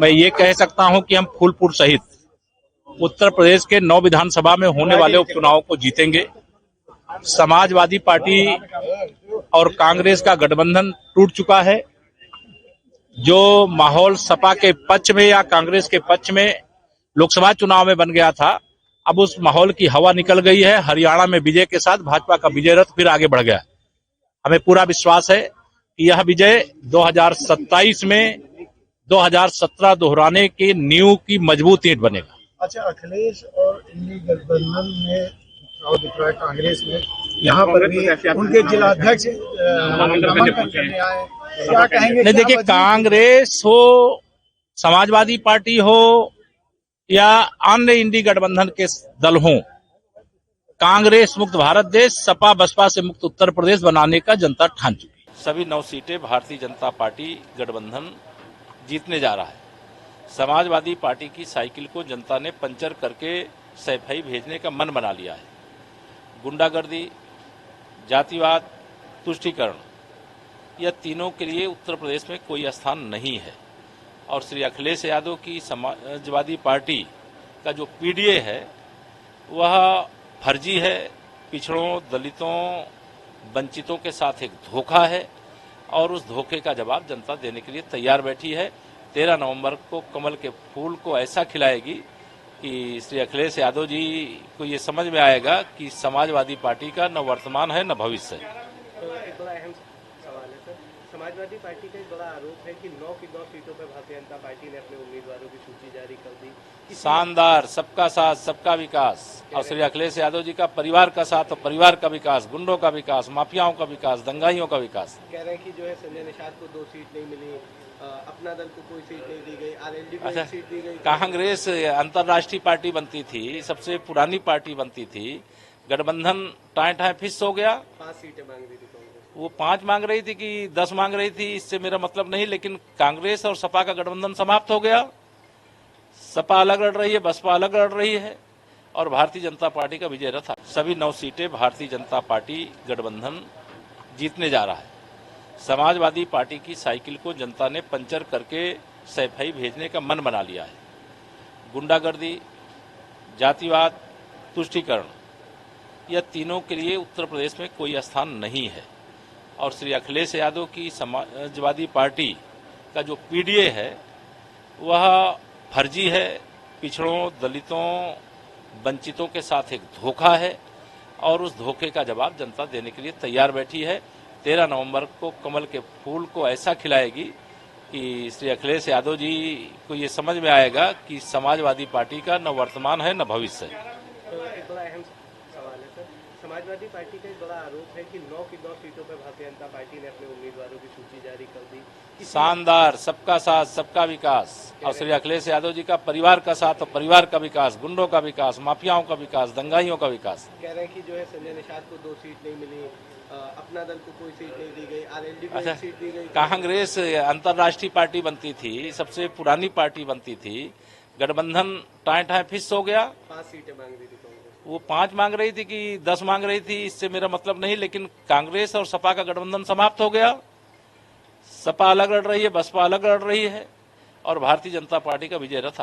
मैं ये कह सकता हूं कि हम फूलपुर सहित उत्तर प्रदेश के 9 विधानसभा में होने वाले उपचुनाव को जीतेंगे। समाजवादी पार्टी और कांग्रेस का गठबंधन टूट चुका है। जो माहौल सपा के पक्ष में या कांग्रेस के पक्ष में लोकसभा चुनाव में बन गया था, अब उस माहौल की हवा निकल गई है। हरियाणा में विजय के साथ भाजपा का विजय रथ फिर आगे बढ़ गया। हमें पूरा विश्वास है कि यह विजय 2027 में 2017 दोहराने की नींव की मजबूत ईंट बनेगा। अच्छा, अखिलेश और इंडी गठबंधन में चुनाव दिख रहा है कांग्रेस में, यहाँ पर भी उनके जिलाध्यक्ष नामांकन करने आए, क्या कहेंगे? नहीं, देखिए, कांग्रेस हो, समाजवादी पार्टी हो या अन्य इंडी गठबंधन के दल हों, कांग्रेस मुक्त भारत देश, सपा बसपा से मुक्त उत्तर प्रदेश बनाने का जनता ठान चुकी है। सभी 9 सीटें भारतीय जनता पार्टी गठबंधन जीतने जा रहा है। समाजवादी पार्टी की साइकिल को जनता ने पंचर करके सैफई भेजने का मन बना लिया है। गुंडागर्दी, जातिवाद, तुष्टीकरण, यह तीनों के लिए उत्तर प्रदेश में कोई स्थान नहीं है। और श्री अखिलेश यादव की समाजवादी पार्टी का जो पीडीए है वह फर्जी है, पिछड़ों, दलितों, वंचितों के साथ एक धोखा है और उस धोखे का जवाब जनता देने के लिए तैयार बैठी है। 13 नवंबर को कमल के फूल को ऐसा खिलाएगी कि श्री अखिलेश यादव जी को ये समझ में आएगा कि समाजवादी पार्टी का न वर्तमान है न भविष्य है। तो एक बड़ा अहम सवाल है सर, समाजवादी पार्टी का एक बड़ा आरोप है कि 9 की 9 सीटों पर भारतीय जनता पार्टी ने अपने उम्मीदवारों की सूची जारी कर दी। शानदार, सबका साथ सबका विकास, और श्री अखिलेश यादव जी का परिवार का साथ और परिवार का विकास, गुंडों का विकास, माफियाओं का विकास, दंगाइयों का विकास। कह रहे हैं कि जो है संजय निषाद को 2 सीट नहीं मिली, अपना दल को कोई सीट नहीं दी गई, आरएलडी को 1 सीट दी गई। कांग्रेस अंतर्राष्ट्रीय पार्टी बनती थी, सबसे पुरानी पार्टी बनती थी, गठबंधन टाए फिस हो गया। 5 सीटें मांग रही थी कांग्रेस, वो 5 मांग रही थी कि 10 मांग रही थी, इससे मेरा मतलब नहीं, लेकिन कांग्रेस और सपा का गठबंधन समाप्त हो गया। सपा अलग लड़ रही है, बसपा अलग लड़ रही है और भारतीय जनता पार्टी का विजय रथ। सभी 9 सीटें भारतीय जनता पार्टी गठबंधन जीतने जा रहा है। समाजवादी पार्टी की साइकिल को जनता ने पंचर करके सैफई भेजने का मन बना लिया है। गुंडागर्दी, जातिवाद, तुष्टीकरण, यह तीनों के लिए उत्तर प्रदेश में कोई स्थान नहीं है। और श्री अखिलेश यादव की समाजवादी पार्टी का जो पीडीए है वह फर्जी है, पिछड़ों, दलितों, वंचितों के साथ एक धोखा है और उस धोखे का जवाब जनता देने के लिए तैयार बैठी है। 13 नवंबर को कमल के फूल को ऐसा खिलाएगी कि श्री अखिलेश यादव जी को ये समझ में आएगा कि समाजवादी पार्टी का न वर्तमान है न भविष्य है। तो एक बड़ा अहम सवाल है सर, समाजवादी पार्टी का एक बड़ा आरोप है कि 9 की 9 सीटों पर भारतीय जनता पार्टी ने अपने उम्मीदवारों की सूची जारी कर दी। शानदार, सबका साथ सबका विकास, और श्री अखिलेश यादव जी का परिवार का साथ और परिवार का विकास, गुंडों का विकास, माफियाओं का विकास, दंगाइयों का विकास। कह रहे हैं कि जो है संजय निषाद को 2 सीट नहीं मिली, अपना दल को कोई सीट नहीं दी गई, आरएलडी को 1 सीट दी गई। कांग्रेस अंतर्राष्ट्रीय पार्टी बनती थी, सबसे पुरानी पार्टी बनती थी, गठबंधन टाए फिस हो गया। 5 सीटें मांग रही थी कांग्रेस, वो 5 मांग रही थी कि 10 मांग रही थी, इससे मेरा मतलब नहीं, लेकिन कांग्रेस और सपा का गठबंधन समाप्त हो गया। सपा अलग लड़ रही है, बसपा अलग लड़ रही है और भारतीय जनता पार्टी का विजय रथ।